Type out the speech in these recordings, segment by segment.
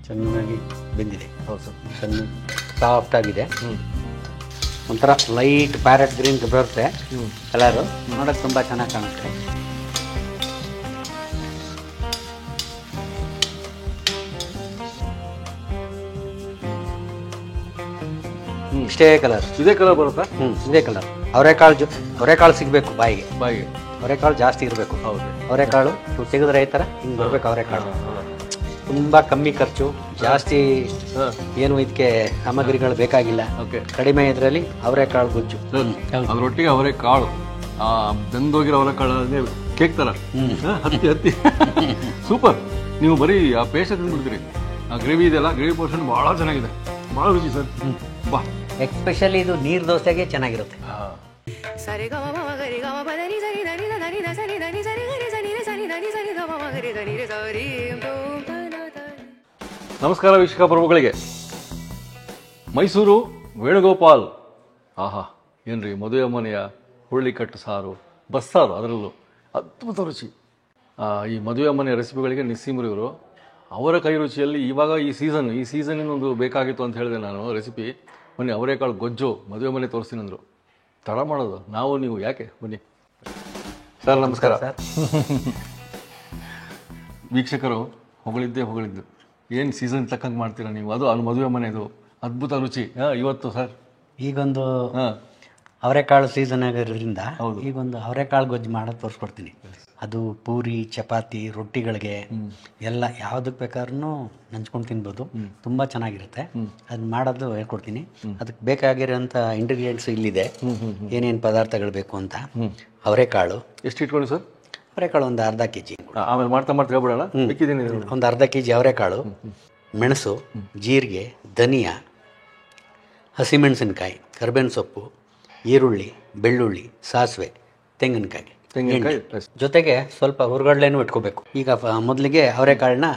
ಚೆನ್ನಾಗಿ ಬೆಂದಿದೆ. ಹೌದು ಸರ್. ಸಣ್ಣ ಸಾಫ್ಟಾಗಿದೆ. ಒಂಥರ ಲೈಟ್ ಪ್ಯಾರೆಟ್ ಗ್ರೀನ್ ಬರುತ್ತೆ ಕಲರು, ನೋಡೋಕ್ಕೆ ತುಂಬ ಚೆನ್ನಾಗಿ ಕಾಣುತ್ತೆ. ಇಷ್ಟೇ ಕಲರ್, ಇದೇ ಕಲರ್ ಬರುತ್ತಾ? ಇದೇ ಕಲರ್. ಅವರೆಕಾಳು ಸಿಗಬೇಕು ಬಾಯಿಗೆ. ಅವರೆಕಾಳು ಜಾಸ್ತಿ ಇರಬೇಕು. ಹೌದು, ಅವರೆಕಾಳು ತೆಗೆದ್ರೆ ಈ ಥರ ಹಿಂಗೆ ಬರಬೇಕು. ಅವರೆಕಾಳು ತುಂಬ ಕಮ್ಮಿ ಖರ್ಚು, ಜಾಸ್ತಿ ಏನು ಇದಕ್ಕೆ ಸಾಮಗ್ರಿಗಳು ಬೇಕಾಗಿಲ್ಲ. ಕಡಿಮೆ ಇದರಲ್ಲಿ ಅವರೆಕಾಳು ಗೊಜ್ಜು. ಅದರೊಟ್ಟಿಗೆ ಅವರೆಕಾಳು ಬೆಂದೋಗಿರೋ ಅವರೆಕಾಳು ಕೇಕ್ ತರ ಹತ್ತಿ ಹತ್ತಿ ಸೂಪರ್. ನೀವು ಬರೀ ಆ ಪೇಸ್ಟ್ ತಿಂದ್ಬಿಡ್ತೀರಿ. ಆ ಗ್ರೇವಿ ಇದೆಯಲ್ಲ, ಗ್ರೇವಿ ಪೋರ್ಷನ್ ಭಾಳ ಚೆನ್ನಾಗಿದೆ, ಭಾಳ ರುಚಿ ಸರ್. ಬಾ, ಎಕ್ಸ್ಪೆಷಲಿ ಇದು ನೀರು ದೋಸೆಗೆ ಚೆನ್ನಾಗಿರುತ್ತೆ. ನಮಸ್ಕಾರ ವೀಕ್ಷಕ ಪ್ರಭುಗಳಿಗೆ. ಮೈಸೂರು ವೇಣುಗೋಪಾಲ್, ಆಹಾ ಏನ್ರಿ ಮದುವೆ ಮನೆಯ ಹುರುಳಿಕಟ್ಟು ಸಾರು, ಬಸ್ಸಾರು, ಅದರಲ್ಲೂ ಅದ್ಭುತ ರುಚಿ. ಈ ಮದುವೆ ಮನೆಯ ರೆಸಿಪಿಗಳಿಗೆ ನಿಸ್ಸೀಮರಿವರು. ಅವರ ಕೈ ರುಚಿಯಲ್ಲಿ ಇವಾಗ ಈ ಸೀಸನಿನೊಂದು ಬೇಕಾಗಿತ್ತು ಅಂತ ಹೇಳಿದೆ ನಾನು ರೆಸಿಪಿ. ಬನ್ನಿ, ಅವರೆಕಾಳು ಗೊಜ್ಜು ಮದುವೆ ಮನೆ ತೋರಿಸ್ತೀನಿ ಅಂದರು. ತಡ ಮಾಡೋದು ನಾವು ನೀವು ಯಾಕೆ, ಬನ್ನಿ ಸರ್. ನಮಸ್ಕಾರ ಸರ್. ವೀಕ್ಷಕರು ಹೊಗಳಿದ್ದು ಏನು ಸೀಸನ್ ತಕ್ಕಂಗೆ ಮಾಡ್ತೀರಾ ನೀವು, ಅದು ಮದುವೆ ಮನೆದು ಅದ್ಭುತ ರುಚಿ. ಇವತ್ತು ಸರ್ ಈಗೊಂದು ಅವರೆಕಾಳು ಸೀಸನ್ ಆಗಿರೋದ್ರಿಂದ ಈಗೊಂದು ಅವರೆಕಾಳು ಗೊಜ್ಜು ಮಾಡೋದು ತೋರಿಸ್ಕೊಡ್ತೀನಿ. ಅದು ಪೂರಿ, ಚಪಾತಿ, ರೊಟ್ಟಿಗಳಿಗೆ ಎಲ್ಲ ಯಾವುದಕ್ಕೆ ಬೇಕಾದ್ರೂ ನಂಚ್ಕೊಂಡು ತಿನ್ಬೋದು. ತುಂಬ ಚೆನ್ನಾಗಿರುತ್ತೆ. ಅದು ಮಾಡೋದು ಹೇಳ್ಕೊಡ್ತೀನಿ. ಅದಕ್ಕೆ ಬೇಕಾಗಿರೋಂಥ ಇಂಗ್ರೀಡಿಯೆಂಟ್ಸ್ ಇಲ್ಲಿದೆ, ಏನೇನು ಪದಾರ್ಥಗಳು ಬೇಕು ಅಂತ. ಅವರೆಕಾಳು ಎಷ್ಟು ಇಟ್ಕೊಳ್ಳಿ ಸರ್? ಅವರೆಕಾಳು ಒಂದು ಅರ್ಧ kg. ಆಮೇಲೆ ಮಾಡ್ತಾ ಹೇಳ್ಬಿಡೋಣ. ಒಂದು ಅರ್ಧ kg ಅವರೆಕಾಳು, ಮೆಣಸು, ಜೀರಿಗೆ, ಧನಿಯಾ, ಹಸಿಮೆಣಸಿನ್ಕಾಯಿ, ಕರಿಬೇವಿನ ಸೊಪ್ಪು, ಈರುಳ್ಳಿ, ಬೆಳ್ಳುಳ್ಳಿ, ಸಾಸಿವೆ, ತೆಂಗಿನಕಾಯಿ ಜೊತೆಗೆ ಸ್ವಲ್ಪ ಹುರ್ಗಡ್ಲೆನೂ ಇಟ್ಕೋಬೇಕು. ಈಗ ಮೊದಲಿಗೆ ಅವರೆಕಾಳನ್ನ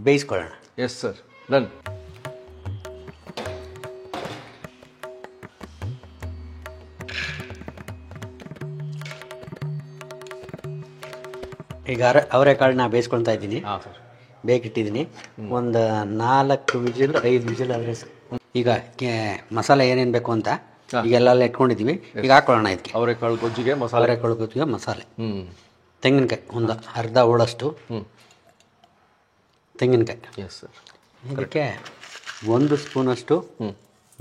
ಬೇಯಿಸ್ಕೊಳ್ಳೋಣ. Yes sir, done. ಈಗ ಅವರೆಕಾಳನ್ನ ಬೇಯಿಸ್ಕೊಳ್ತಾ ಇದ್ದೀನಿ. ಬೇಕಿಟ್ಟಿದ್ದೀನಿ. ಒಂದು 4 ವಿಜಿಲ್ 5 ವಿಜಿಲ್ ಆದರೆ ಈಗ ಮಸಾಲೆ ಏನೇನು ಬೇಕು ಅಂತ ಈಗ ಎಲ್ಲ ಇಟ್ಕೊಂಡಿದ್ದೀವಿ. ಈಗ ಹಾಕೊಳ್ಳೋಣ ಇದಕ್ಕೆ. ಅವರೆಕಾಳು ಗೊಜ್ಜಿಗೆ ಮಸಾಲೆ. ಅವರೆಕಾಳು ಗೊಜ್ಜಿಗೆ ಮಸಾಲೆ. ತೆಂಗಿನಕಾಯಿ ಒಂದು ಅರ್ಧ ಹೋಳಷ್ಟು ತೆಂಗಿನಕಾಯಿ. Yes sir. ಇದಕ್ಕೆ 1 ಸ್ಪೂನಷ್ಟು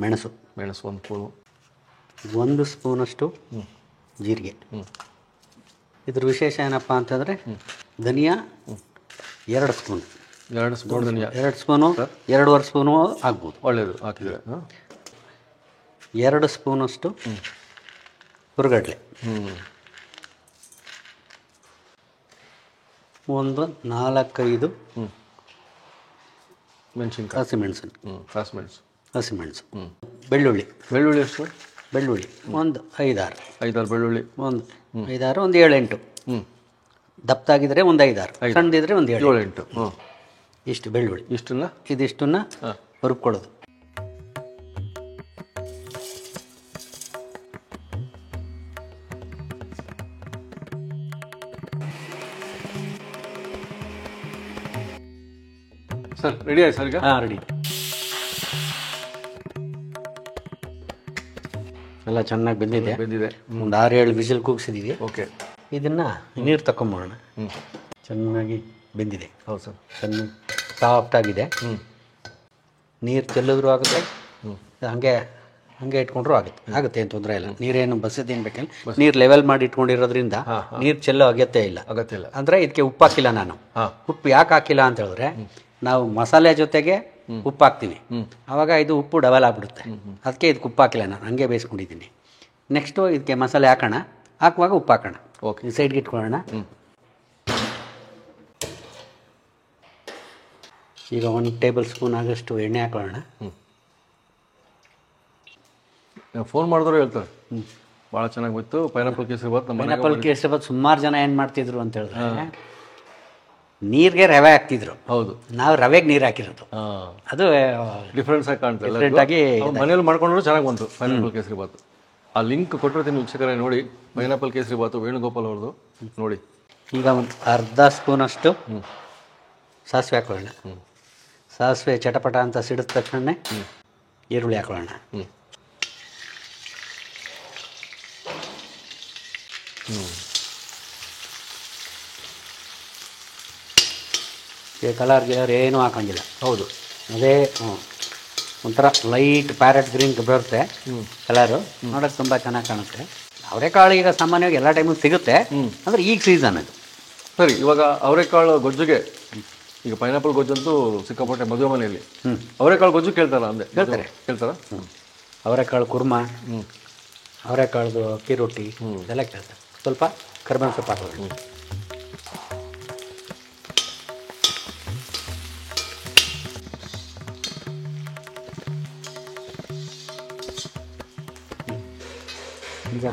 ಮೆಣಸು, 1 ಸ್ಪೂನು, 1 ಸ್ಪೂನಷ್ಟು ಜೀರಿಗೆ. ಇದ್ರ ವಿಶೇಷ ಏನಪ್ಪ ಅಂತಂದರೆ ಧನಿಯಾ 2 ಸ್ಪೂನ್. 2 ಸ್ಪೂನ್ ಧನಿಯಾ. 2 ಸ್ಪೂನು, 2.5 ಸ್ಪೂನು ಆಗ್ಬೋದು. ಒಳ್ಳೆಯದು, ಹಾಕಿದ್ರೆ 2 ಸ್ಪೂನಷ್ಟು ಹುರ್ಗಡ್ಲೆ, ಒಂದು 4-5 ಮೆಣಸಿನ್ಕಾಯಿ, ಹಸಿಮೆಣಸು, ಬೆಳ್ಳುಳ್ಳಿ ಎಷ್ಟು? ಬೆಳ್ಳುಳ್ಳಿ ಒಂದು 5-6 ಬೆಳ್ಳುಳ್ಳಿ, ಒಂದು 5-6, ಒಂದು 7-8. ದಪ್ಪದಾಗಿದ್ರೆ ಒಂದು 5-6, ಸಣ್ಣದಿದ್ರೆ ಒಂದು 7-8. ಇಷ್ಟು ಬೆಳ್ಳುಳ್ಳಿ, ಇದಿಷ್ಟನ್ನ ಹುರ್ಕೊಳ್ಳೋದು. ಸರ್ ರೆಡಿ ಆಯ್ತು ಸರ್? ಈಗ ರೆಡಿ. ಎಲ್ಲ ಚೆನ್ನಾಗಿ ಬೆಂದಿದೆ. ಒಂದು 6-7 ವಿಸಿಲ್ ಕೂಗಿಸಿದ್ದೀವಿ. ಓಕೆ. ಇದನ್ನು ನೀರು ತಗೊಂಬೋಣ. ಚೆನ್ನಾಗಿ ಬೆಂದಿದೆ. ಹೌದು ಸರ್. ಚೆನ್ನಾಗಿ ಸಾಫ್ಟಾಗಿದೆ. ನೀರು ಚೆಲ್ಲಿದ್ರೂ ಆಗುತ್ತೆ, ಹಂಗೆ ಇಟ್ಕೊಂಡ್ರೂ ಆಗುತ್ತೆ ಏನು ತೊಂದರೆ ಇಲ್ಲ. ನೀರೇನು ಬಸದೇನು ಬೇಕಿಲ್ಲ. ನೀರು ಲೆವೆಲ್ ಮಾಡಿ ಇಟ್ಕೊಂಡಿರೋದ್ರಿಂದ ನೀರು ಚೆಲ್ಲೋ ಅಗತ್ಯ ಇಲ್ಲ. ಅಂದರೆ ಇದಕ್ಕೆ ಉಪ್ಪು ಹಾಕಿಲ್ಲ ನಾನು. ಉಪ್ಪು ಯಾಕೆ ಹಾಕಿಲ್ಲ ಅಂತ ಹೇಳಿದ್ರೆ, ನಾವು ಮಸಾಲೆ ಜೊತೆಗೆ ಉಪ್ಪು ಹಾಕ್ತೀವಿ, ಆವಾಗ ಇದು ಉಪ್ಪು ಡಬಲ್ ಆಗಿಬಿಡುತ್ತೆ. ಅದಕ್ಕೆ ಇದಕ್ಕೆ ಉಪ್ಪು ಹಾಕಿಲ್ಲ ನಾನು, ಹಂಗೆ ಬೇಯಿಸ್ಕೊಂಡಿದ್ದೀನಿ. ನೆಕ್ಸ್ಟು ಇದಕ್ಕೆ ಮಸಾಲೆ ಹಾಕುವಾಗ ಉಪ್ಪು ಹಾಕೋಣ. ಓಕೆ, ಈ ಸೈಡ್ಗೆ ಇಟ್ಕೊಳ್ಳೋಣ. ಈಗ 1 ಟೇಬಲ್ ಸ್ಪೂನ್ ಆಗಷ್ಟು ಎಣ್ಣೆ ಹಾಕೊಳ್ಳೋಣ. ಫೋನ್ ಮಾಡಿದ್ರು ಹೇಳ್ತಾರೆ ಭಾಳ ಚೆನ್ನಾಗಿ ಬಂತು ಪೈನಾಪಲ್ ಕೇಸರಿ ಬಾತ್. ಪೈನಾಪಲ್ ಕೇಸರಿ ಬಾತ್ ಸುಮಾರು ಜನ ಏನು ಮಾಡ್ತಿದ್ರು ಅಂತ ಹೇಳಿದ್ರೆ, ನೀರಿಗೆ ರವೆ ಹಾಕ್ತಿದ್ರು. ಹೌದು, ನಾವು ರವೆಗೆ ನೀರು ಹಾಕಿರೋದು. ಅದು ಡಿಫ್ರೆನ್ಸ್ ಆಗಿ ಕಾಣ್ತದೆ. ಡಿಫ್ರೆಂಟಾಗಿ ಮನೇಲಿ ಮಾಡ್ಕೊಂಡ್ರು ಚೆನ್ನಾಗಿ ಬಂತು ಪೈನಾಪಲ್ ಕೇಸರಿ ಬಾತ್. ಆ ಲಿಂಕ್ ಕೊಟ್ಟಿರ್ತೀನಿ ವೀಕ್ಷಕರೇ, ನೋಡಿ. ಪೈನಾಪಲ್ ಕೇಸರಿ ಬಾತು ವೇಣುಗೋಪಾಲ್ ಅವ್ರದ್ದು ನೋಡಿ. ಈಗ ಒಂದು ಅರ್ಧ ಸ್ಪೂನಷ್ಟು ಸಾಸಿವೆ ಹಾಕೊಳ್ಳೋಣ. ಸಾಸಿವೆ ಚಟಪಟ ಅಂತ ಸಿಡಿದ ತಕ್ಷಣ ಈರುಳ್ಳಿ ಹಾಕೊಳ್ಳೋಣ. ಕಲರ್ ಗಿಲರ್ ಏನೂ ಹಾಕೊಂಡಿಲ್ಲ. ಹೌದು, ಅದೇ ಒಂಥರ ಲೈಟ್ ಪ್ಯಾರೆಟ್ ಗ್ರೀನ್ ಬರುತ್ತೆ ಕಲರು, ನೋಡೋಕ್ಕೆ ತುಂಬ ಚೆನ್ನಾಗಿ ಕಾಣುತ್ತೆ. ಅವರೆಕಾಳು ಈಗ ಸಾಮಾನ್ಯವಾಗಿ ಎಲ್ಲ ಟೈಮು ಸಿಗುತ್ತೆ, ಅಂದರೆ ಈಗ ಸೀಸನ್ ಅದು. ಸರಿ. ಇವಾಗ ಅವರೆಕಾಳು ಗೊಜ್ಜುಗೆ, ಈಗ ಪೈನಾಪಲ್ ಗೊಜ್ಜಂತೂ ಸಿಕ್ಕಾಪಟ್ಟೆ ಮದುವೆ ಮನೆಯಲ್ಲಿ ಅವರೆಕಾಳು ಗೊಜ್ಜು ಕೇಳ್ತಾರ ಅಂದೆ? ಕೇಳ್ತಾರ. ಅವರೆಕಾಳು ಕುರ್ಮಾ, ಅವರೆಕಾಳ್ದು ಅಕ್ಕಿ ರೊಟ್ಟಿ ಇದೆಲ್ಲ ಕೇಳ್ತಾರೆ. ಸ್ವಲ್ಪ ಕರಿಬೇವಿನ ಸೊಪ್ಪು ಹಾಕೋದು. ಈಗ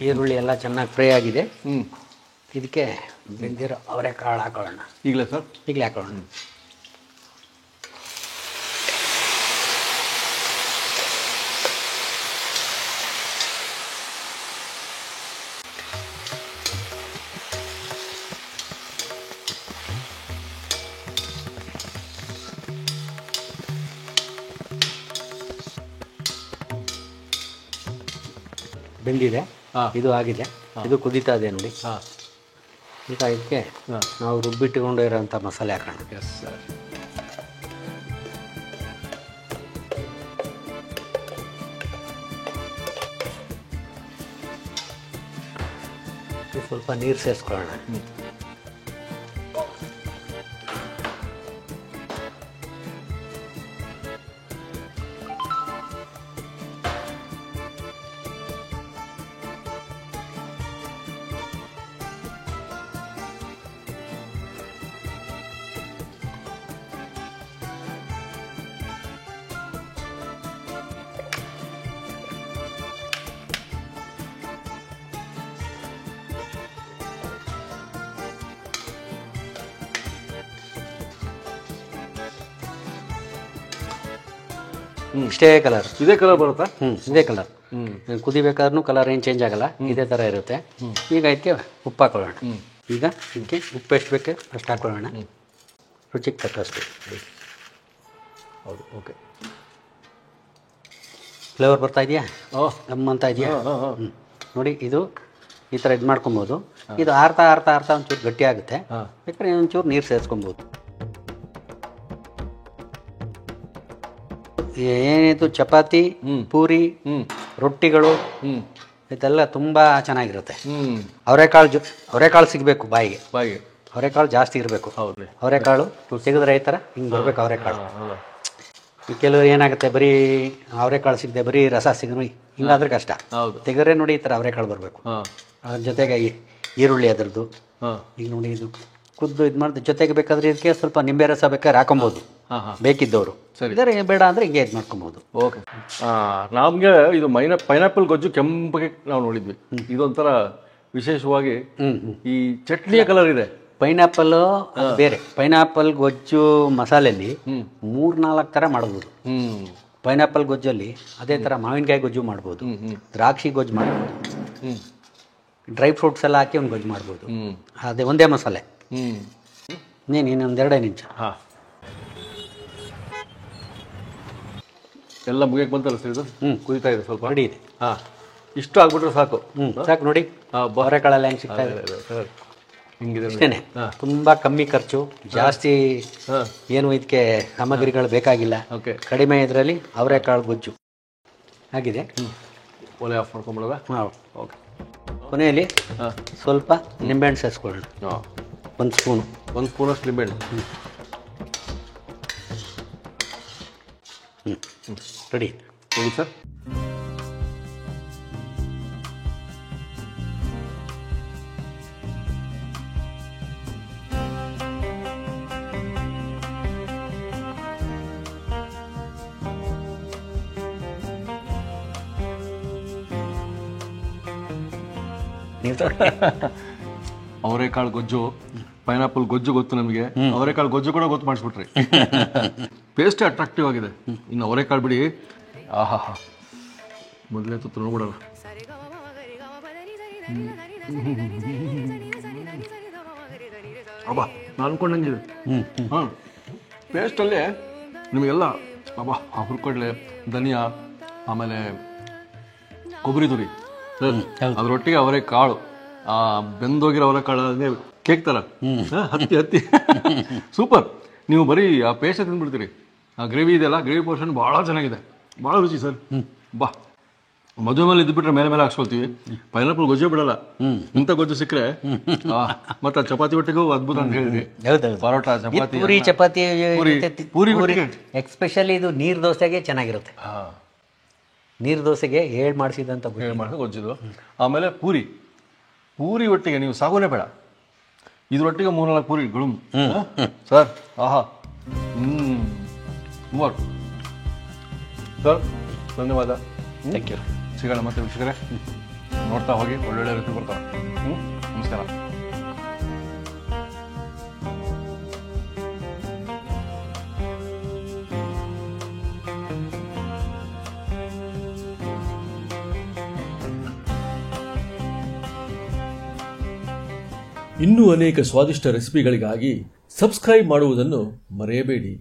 ಈರುಳ್ಳಿ ಎಲ್ಲ ಚೆನ್ನಾಗಿ ಫ್ರೈ ಆಗಿದೆ. ಇದಕ್ಕೆ ಬೆಂದಿರೋ ಅವರೆಕಾಳು ಹಾಕೊಳ್ಳೋಣ. ಈಗಲೇ ಸರ್? ಈಗಲೇ ಹಾಕೊಳ್ಳೋಣ. ಬೆಂದಿದೆ, ಇದು ಆಗಿದೆ, ಇದು ಕುದೀತಾ ಇದೆ ನೋಡಿ. ಈಗ ಇದಕ್ಕೆ ನಾವು ರುಬ್ಬಿಟ್ಟುಕೊಂಡು ಇರೋಂಥ ಮಸಾಲೆ ಹಾಕೋಣ. Yes sir. ಸ್ವಲ್ಪ ನೀರು ಸೇರಿಸ್ಕೊಳ್ಳೋಣ. ಇಷ್ಟೇ ಕಲರ್, ಇದೇ ಕಲರ್ ಬರುತ್ತಾ? ಇದೇ ಕಲರ್. ಕುದಿಬೇಕಾದ್ರೂ ಕಲರ್ ಏನು ಚೇಂಜ್ ಆಗಲ್ಲ, ಇದೇ ಥರ ಇರುತ್ತೆ. ಈಗ ಇದಕ್ಕೆ ಉಪ್ಪು ಹಾಕೊಳ್ಳೋಣ. ಈಗ ಇದಕ್ಕೆ ಉಪ್ಪು ಎಷ್ಟು ಬೇಕು ಅಷ್ಟು ಹಾಕೊಳ್ಳೋಣ, ರುಚಿಗೆ ತಕ್ಕಷ್ಟು. ಹೌದು, ಓಕೆ. ಫ್ಲೇವರ್ ಬರ್ತಾ ಇದೆಯಾ? ಅಂತ ಇದೆಯಾ? ನೋಡಿ, ಇದು ಈ ಥರ ಇದು ಮಾಡ್ಕೊಬೋದು. ಇದು ಆರ್ತಾ ಆರ್ತಾ ಆರ್ತಾ ಒಂಚೂರು ಗಟ್ಟಿ ಆಗುತ್ತೆ, ಬೇಕಾದ್ರೆ ಒಂಚೂರು ನೀರು ಸೇರಿಸ್ಕೊಬೋದು. ಏನಿದು ಚಪಾತಿ, ಪೂರಿ, ರೊಟ್ಟಿಗಳು ಇದೆಲ್ಲ ತುಂಬ ಚೆನ್ನಾಗಿರುತ್ತೆ. ಅವರೆಕಾಳು ಸಿಗಬೇಕು ಬಾಯಿಗೆ, ಅವರೆಕಾಳು ಜಾಸ್ತಿ ಇರಬೇಕು. ಅವರೆಕಾಳು ತೆಗೆದ್ರೆ ಈ ಥರ ಹಿಂಗೆ ಬರಬೇಕು ಅವರೆಕಾಳು. ಕೆಲವರು ಏನಾಗುತ್ತೆ, ಬರೀ ಅವರೆಕಾಳು ಸಿಗದೆ ಬರೀ ರಸ ಸಿಗನು ಹಿಂಗಾದ್ರೆ ಕಷ್ಟ. ತೆಗೆದ್ರೆ ನೋಡಿ ಈ ಥರ ಅವರೆಕಾಳು ಬರಬೇಕು. ಅದ್ರ ಜೊತೆಗೆ ಈರುಳ್ಳಿ ಅದರದ್ದು ಈಗ ನೋಡಿ, ಇದು ಕುದ್ದು ಇದು ಮಾಡಿದ ಜೊತೆಗೆ ಬೇಕಾದ್ರೆ ಇದಕ್ಕೆ ಸ್ವಲ್ಪ ನಿಂಬೆ ರಸ ಬೇಕಾದ್ರೆ ಹಾಕೊಬೋದು ಬೇಕಿದ್ದವರು. ಇದರ ಬೇಡ ಅಂದರೆ ಹಿಂಗೆ ಇದು ಮಾಡ್ಕೊಬೋದು. ಓಕೆ. ನಮಗೆ ಇದು ಪೈನಾಪಲ್ ಗೊಜ್ಜು ಕೆಂಪಗೆ ನಾವು ನೋಡಿದ್ವಿ. ಇದೊಂಥರ ವಿಶೇಷವಾಗಿ ಈ ಚಟ್ನಿಯ ಕಲರ್ ಇದೆ. ಪೈನಾಪಲ್ ಬೇರೆ. ಪೈನಾಪಲ್ ಗೊಜ್ಜು ಮಸಾಲೆಯಲ್ಲಿ 3-4 ಥರ ಮಾಡ್ಬೋದು. ಪೈನಾಪಲ್ ಗೊಜ್ಜಲ್ಲಿ ಅದೇ ಥರ ಮಾವಿನಕಾಯಿ ಗೊಜ್ಜು ಮಾಡ್ಬೋದು, ದ್ರಾಕ್ಷಿ ಗೊಜ್ಜು ಮಾಡ್ಬೋದು, ಡ್ರೈ ಫ್ರೂಟ್ಸ್ ಎಲ್ಲ ಹಾಕಿ ಒಂದು ಗೊಜ್ಜು ಮಾಡ್ಬೋದು. ಅದೇ ಒಂದೇ ಮಸಾಲೆ. ಇನ್ನೊಂದು 2 ನಿಮಿಷ. ಎಲ್ಲ ಮುಗಿಯಕ್ಕೆ ಬಂತಲ್ಲ ಸರ್ ಇದು? ಕುದಿತಾ ಇದೆ, ಸ್ವಲ್ಪ ರೆಡಿ ಇದೆ. ಇಷ್ಟು ಆಗ್ಬಿಟ್ರೆ ಸಾಕು. ಸಾಕು ನೋಡಿ, ಅವರೆಕಾಳೆಲ್ಲ ಹೆಂಗೆ ಸಿಗ್ತಾ ಇದೆ. ಇಷ್ಟೇನೆ, ತುಂಬ ಕಮ್ಮಿ ಖರ್ಚು, ಜಾಸ್ತಿ ಏನು ಇದಕ್ಕೆ ಸಾಮಗ್ರಿಗಳು ಬೇಕಾಗಿಲ್ಲ. ಕಡಿಮೆ ಇದರಲ್ಲಿ ಅವರೆಕಾಳು ಗೊಜ್ಜು ಆಗಿದೆ. ಒಲೆ ಆಫ್ ಮಾಡ್ಕೊಂಬಿಡೋದ? ಓಕೆ. ಕೊನೆಯಲ್ಲಿ ಸ್ವಲ್ಪ ನಿಂಬೆಹಣ್ಣು ಸೇರಿಸ್ಕೊಳ್ಳೋಣ. 1 ಸ್ಪೂನು, 1 ಸ್ಪೂನಷ್ಟು ನಿಂಬೆಹಣ್ಣು. ರೆಡಿ ಹೇಳಿ ಸರ್. ಅವರೆಕಾಳು ಗೊಜ್ಜು, ಪೈನಾಪಲ್ ಗೊಜ್ಜು ಗೊತ್ತು ನಮಗೆ, ಅವರೆಕಾಳು ಗೊಜ್ಜು ಕೂಡ ಗೊತ್ತು ಮಾಡಿಸ್ಬಿಟ್ರಿ. ಪೇಸ್ಟ್ ಅಟ್ರಾಕ್ಟಿವ್ ಆಗಿದೆ. ಇನ್ನು ಅವರೆಕಾಳು ಬಿಡಿ, ಆಹಾ, ಮೊದಲೇ ತುತ್ತು ನೋಡ್ಬಿಡೋಣ. ಅಬ್ಬಾ, ನಾನು ಅನ್ಕೊಂಡಂಗಿದೆ. ಪೇಸ್ಟಲ್ಲಿ ನಿಮಗೆಲ್ಲ ಅಬ್ಬಾ ಆ ಹುರ್ಕಡ್ಲೆ ಧನಿಯಾ ಆಮೇಲೆ ಕೊಬ್ಬರಿ ತುರಿ ಅದರೊಟ್ಟಿಗೆ ಅವರೇ ಕಾಳು ಆ ಬೆಂದೋಗಿರೋ ಅವರ ಕಾಳು ಕೇಕ್ ಥರ ಹತ್ತಿ ಹತ್ತಿ ಸೂಪರ್. ನೀವು ಬರೀ ಆ ಪೇಸ್ಟ್ ತಿಂದ್ಬಿಡ್ತೀರಿ. ಆ ಗ್ರೇವಿ ಇದೆಯಲ್ಲ, ಗ್ರೇವಿ ಪೋರ್ಷನ್ ಭಾಳ ಚೆನ್ನಾಗಿದೆ, ಭಾಳ ರುಚಿ ಸರ್. ಬಾ ಮದುವೆ ಮೇಲೆ ಇದ್ಬಿಟ್ರೆ ಮೇಲೆ ಮೇಲೆ ಹಾಕ್ಸ್ಕೊಳ್ತೀವಿ. ಪೈನಾಪಲ್ ಗೊಜ್ಜೆ ಬಿಡಲ್ಲ. ಇಂಥ ಗೊಜ್ಜು ಸಿಕ್ಕರೆ ಮತ್ತೆ ಚಪಾತಿ ಒಟ್ಟಿಗೂ ಅದ್ಭುತ ಅಂತ ಹೇಳಿದ್ರಿ. ಪರೋಟ, ಚಪಾತಿ, ಪೂರಿ, ಚಪಾತಿ, ಪೂರಿ ಎಕ್ಸ್ಪೆಷಲಿ ಇದು ನೀರು ದೋಸೆಗೆ ಚೆನ್ನಾಗಿರುತ್ತೆ. ನೀರು ದೋಸೆಗೆ ಮಾಡಿಸಿದಂಥ ಗೊಜ್ಜಿದು. ಆಮೇಲೆ ಪೂರಿ ಒಟ್ಟಿಗೆ ನೀವು ಸಾಗುನೇ ಬೇಡ, ಇದರೊಟ್ಟಿಗೆ 3-4 ಪೂರಿಗಳು ಸರ್. ಆಹಾ. ಮೂವರು ಸರ್, ಧನ್ಯವಾದ. Thank you. ಸಿಗೋಣ ಮತ್ತೆ ವೀಕ್ಷಕರೇ. ನೋಡ್ತಾ ಹೋಗಿ, ಒಳ್ಳೊಳ್ಳೆ ರೀತಿ ಬರ್ತಾವೆ. ನಮಸ್ಕಾರ. ಇನ್ನೂ ಅನೇಕ ಸ್ವಾದಿಷ್ಟ ರೆಸಿಪಿಗಳಿಗಾಗಿ ಸಬ್ಸ್ಕ್ರೈಬ್ ಮಾಡುವುದನ್ನು ಮರೆಯಬೇಡಿ.